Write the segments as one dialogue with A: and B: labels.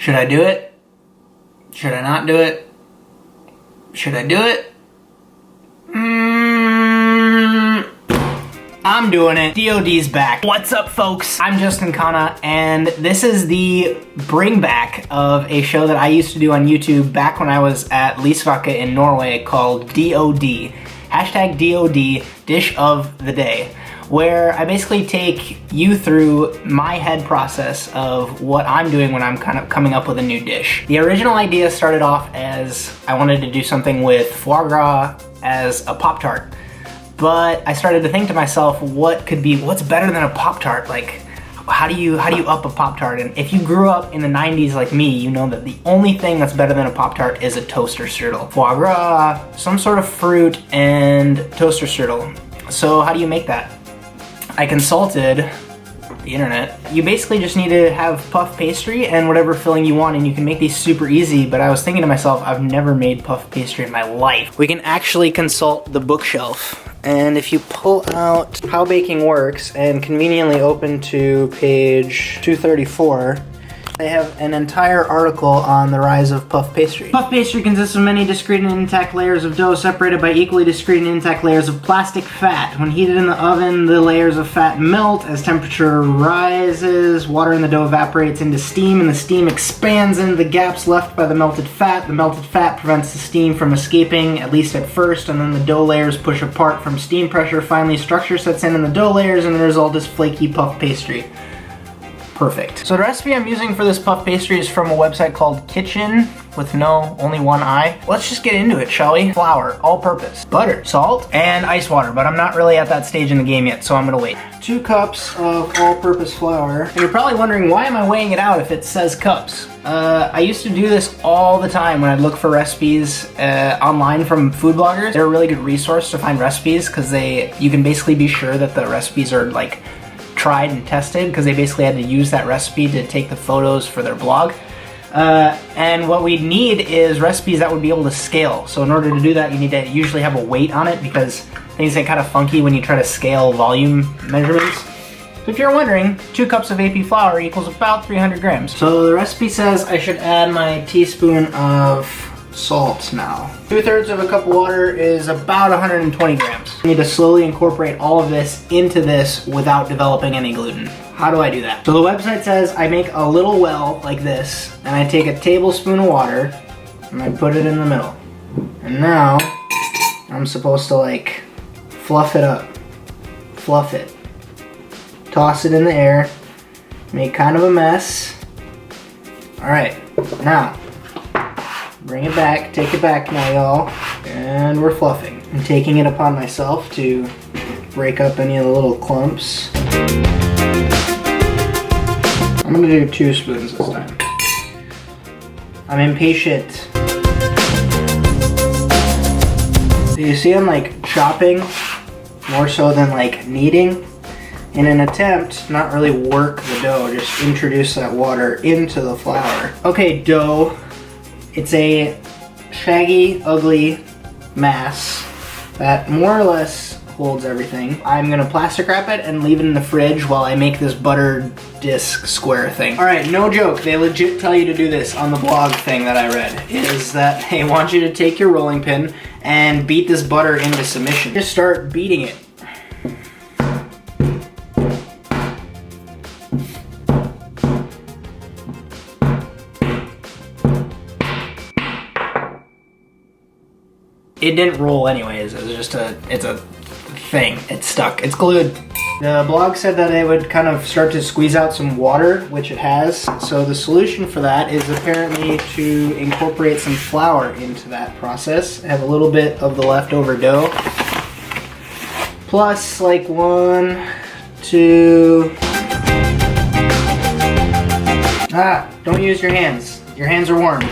A: Should I do it? Should I not do it? Should I do it? I'm doing it. DOD's back. What's up, folks? I'm Justin Khanna, and this is the bring back of a show that I used to do on YouTube back when I was at Lisvaka in Norway called DOD. Hashtag DOD, Dish of the Day, where I basically take you through my head process of what I'm doing when I'm kind of coming up with a new dish. The original idea started off as I wanted to do something with foie gras as a Pop-Tart. But I started to think to myself, what's better than a Pop-Tart? Like, how do you up a Pop-Tart? And if you grew up in the 90s like me, you know that the only thing that's better than a Pop-Tart is a toaster strudel. Foie gras, some sort of fruit, and toaster strudel. So how do you make that? I consulted the internet. You basically just need to have puff pastry and whatever filling you want, and you can make these super easy, but I was thinking to myself, I've never made puff pastry in my life. We can actually consult the bookshelf. And if you pull out How Baking Works and conveniently open to page 234, they have an entire article on the rise of puff pastry. Puff pastry consists of many discrete and intact layers of dough separated by equally discrete and intact layers of plastic fat. When heated in the oven, the layers of fat melt. As temperature rises, water in the dough evaporates into steam, and the steam expands into the gaps left by the melted fat. The melted fat prevents the steam from escaping, at least at first, and then the dough layers push apart from steam pressure. Finally, structure sets in the dough layers, and the result is flaky puff pastry. Perfect. So the recipe I'm using for this puff pastry is from a website called Kitchen with only one I. Let's just get into it, shall we? Flour, all-purpose, butter, salt, and ice water, but I'm not really at that stage in the game yet, so I'm gonna wait. 2 cups of all-purpose flour. And you're probably wondering, why am I weighing it out if it says cups? I used to do this all the time when I'd look for recipes online from food bloggers. They're a really good resource to find recipes because you can basically be sure that the recipes are like tried and tested, because they basically had to use that recipe to take the photos for their blog. And what we need is recipes that would be able to scale. So in order to do that, you need to usually have a weight on it, because things get kind of funky when you try to scale volume measurements. So if you're wondering, 2 cups of AP flour equals about 300 grams. So the recipe says I should add my teaspoon of salt now. 2/3 of a cup of water is about 120 grams. I need to slowly incorporate all of this into this without developing any gluten. How do I do that? So the website says I make a little well like this, and I take a tablespoon of water and I put it in the middle. And now I'm supposed to like fluff it up. Fluff it. Toss it in the air. Make kind of a mess. Alright, now bring it back, take it back now, y'all. And we're fluffing. I'm taking it upon myself to break up any of the little clumps. I'm gonna do 2 spoons this time. I'm impatient. So you see I'm like chopping more so than like kneading in an attempt to not really work the dough, just introduce that water into the flour. Okay, dough. It's a shaggy, ugly mass that more or less holds everything. I'm gonna plastic wrap it and leave it in the fridge while I make this butter disc square thing. All right, no joke, they legit tell you to do this on the blog thing that I read, is that they want you to take your rolling pin and beat this butter into submission. Just start beating it. It didn't roll anyways, it was just it's a thing. It's stuck, it's glued. The blog said that it would kind of start to squeeze out some water, which it has. So the solution for that is apparently to incorporate some flour into that process. I have a little bit of the leftover dough. Plus like 1, 2... don't use your hands. Your hands are warm.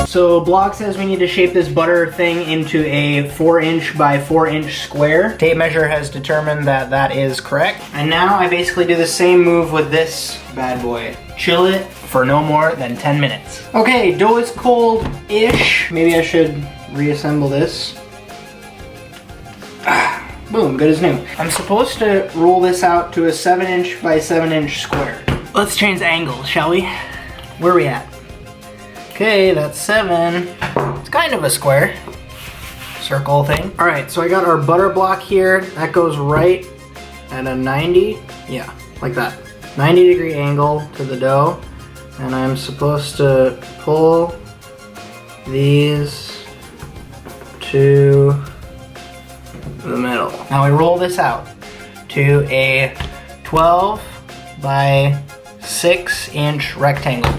A: So blog says we need to shape this butter thing into a 4" by 4" square. Tape measure has determined that that is correct. And now I basically do the same move with this bad boy. Chill it for no more than 10 minutes. Okay, dough is cold-ish. Maybe I should reassemble this. Boom, good as new. I'm supposed to roll this out to a 7" by 7" square. Let's change angles, shall we? Where are we at? Okay, that's 7. It's kind of a square. Circle thing. All right, so I got our butter block here. That goes right at a 90. Yeah, like that. 90-degree angle to the dough. And I'm supposed to pull these to the middle. Now we roll this out to a 12 by 6" rectangle.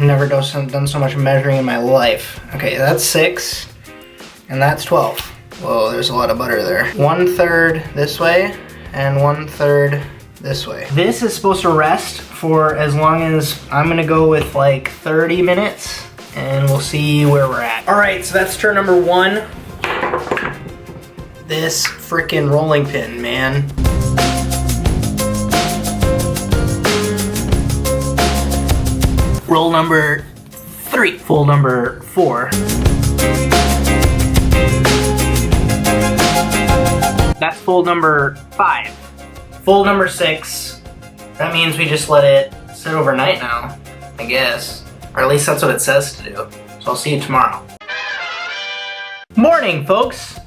A: Never done so much measuring in my life. Okay, that's 6 and that's 12. Whoa, there's a lot of butter there. 1/3 this way and 1/3 this way. This is supposed to rest for as long as, I'm gonna go with like 30 minutes and we'll see where we're at. All right, so that's turn number 1. This freaking rolling pin, man. Roll number 3. Fold number 4. That's fold number 5. Fold number 6. That means we just let it sit overnight now, I guess. Or at least that's what it says to do. So I'll see you tomorrow. Morning, folks.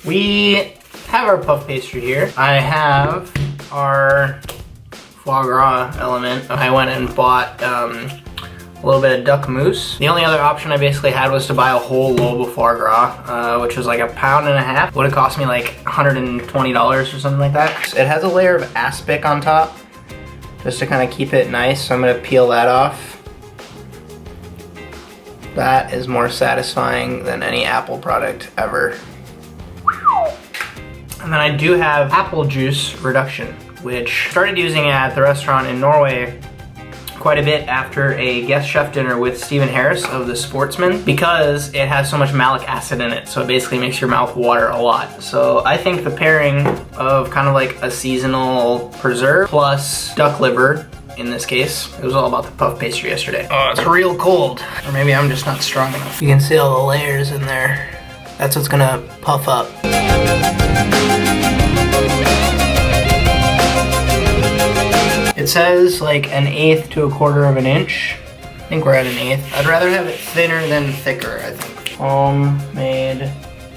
A: We have our puff pastry here. I have our foie gras element. I went and bought a little bit of duck mousse. The only other option I basically had was to buy a whole lobe of foie gras, which was like 1.5 pounds. Would have cost me like $120 or something like that. It has a layer of aspic on top, just to kind of keep it nice. So I'm gonna peel that off. That is more satisfying than any Apple product ever. And then I do have apple juice reduction, which started using at the restaurant in Norway quite a bit after a guest chef dinner with Stephen Harris of The Sportsman, because it has so much malic acid in it, so it basically makes your mouth water a lot. So I think the pairing of kind of like a seasonal preserve plus duck liver, in this case, it was all about the puff pastry yesterday. Oh, it's real cold. Or maybe I'm just not strong enough. You can see all the layers in there. That's what's gonna puff up. It says like 1/8 to 1/4 inch. I think we're at 1/8. I'd rather have it thinner than thicker, I think. Homemade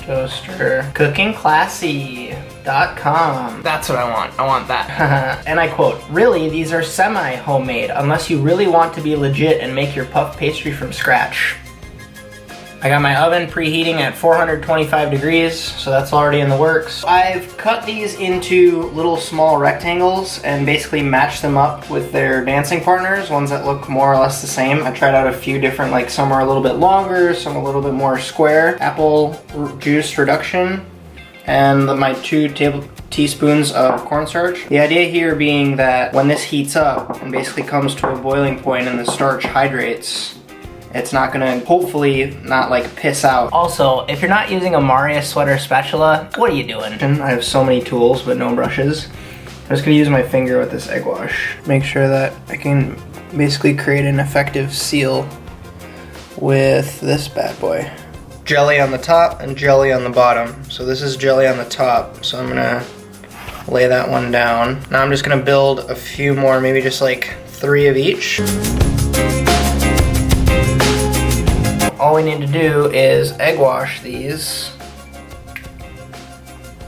A: toaster. CookingClassy.com. That's what I want. I want that. And I quote, "Really, these are semi-homemade unless you really want to be legit and make your puff pastry from scratch." I got my oven preheating at 425 degrees, so that's already in the works. I've cut these into little small rectangles and basically matched them up with their dancing partners, ones that look more or less the same. I tried out a few different, like some are a little bit longer, some a little bit more square. Apple juice reduction, and my 2 teaspoons of cornstarch. The idea here being that when this heats up and basically comes to a boiling point and the starch hydrates, it's not gonna, hopefully, not like piss out. Also, if you're not using a Marius sweater spatula, what are you doing? I have so many tools, but no brushes. I'm just gonna use my finger with this egg wash. Make sure that I can basically create an effective seal with this bad boy. Jelly on the top and jelly on the bottom. So this is jelly on the top, so I'm gonna lay that one down. Now I'm just gonna build a few more, maybe just like 3 of each. All we need to do is egg wash these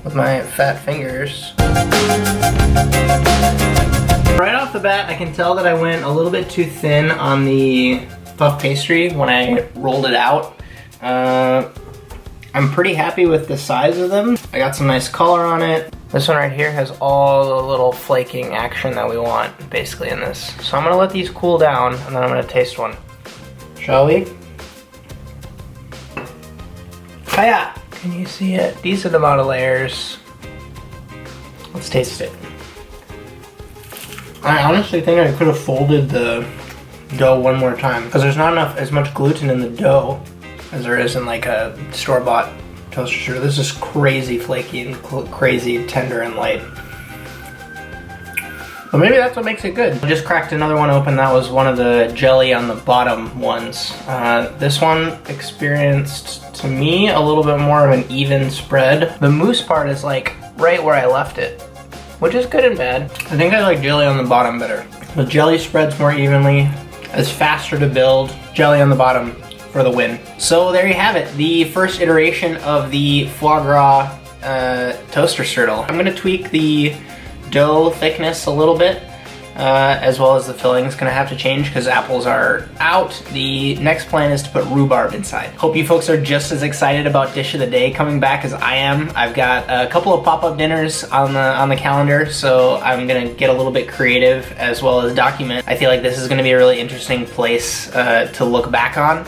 A: with my fat fingers. Right off the bat, I can tell that I went a little bit too thin on the puff pastry when I rolled it out. I'm pretty happy with the size of them. I got some nice color on it. This one right here has all the little flaking action that we want basically in this. So I'm gonna let these cool down and then I'm gonna taste one. Shall we? Hiya! Can you see it? Decent amount of layers. Let's taste it. I honestly think I could have folded the dough one more time because there's not as much gluten in the dough as there is in like a store-bought toaster strudel. This is crazy flaky and crazy tender and light. But maybe that's what makes it good. I just cracked another one open. That was one of the jelly on the bottom ones. This one experienced, to me, a little bit more of an even spread. The mousse part is like right where I left it, which is good and bad. I think I like jelly on the bottom better. The jelly spreads more evenly, it's faster to build. Jelly on the bottom for the win. So there you have it, the first iteration of the foie gras toaster strudel. I'm gonna tweak the dough thickness a little bit, as well as the filling is gonna have to change because apples are out. The next plan is to put rhubarb inside. Hope you folks are just as excited about Dish of the Day coming back as I am. I've got a couple of pop-up dinners on the calendar, so I'm gonna get a little bit creative as well as document. I feel like this is gonna be a really interesting place to look back on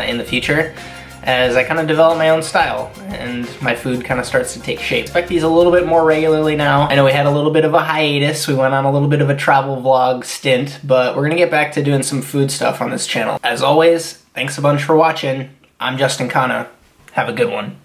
A: in the future, as I kind of develop my own style and my food kind of starts to take shape. Expect these a little bit more regularly now. I know we had a little bit of a hiatus. We went on a little bit of a travel vlog stint, but we're gonna get back to doing some food stuff on this channel. As always, thanks a bunch for watching. I'm Justin Khanna. Have a good one.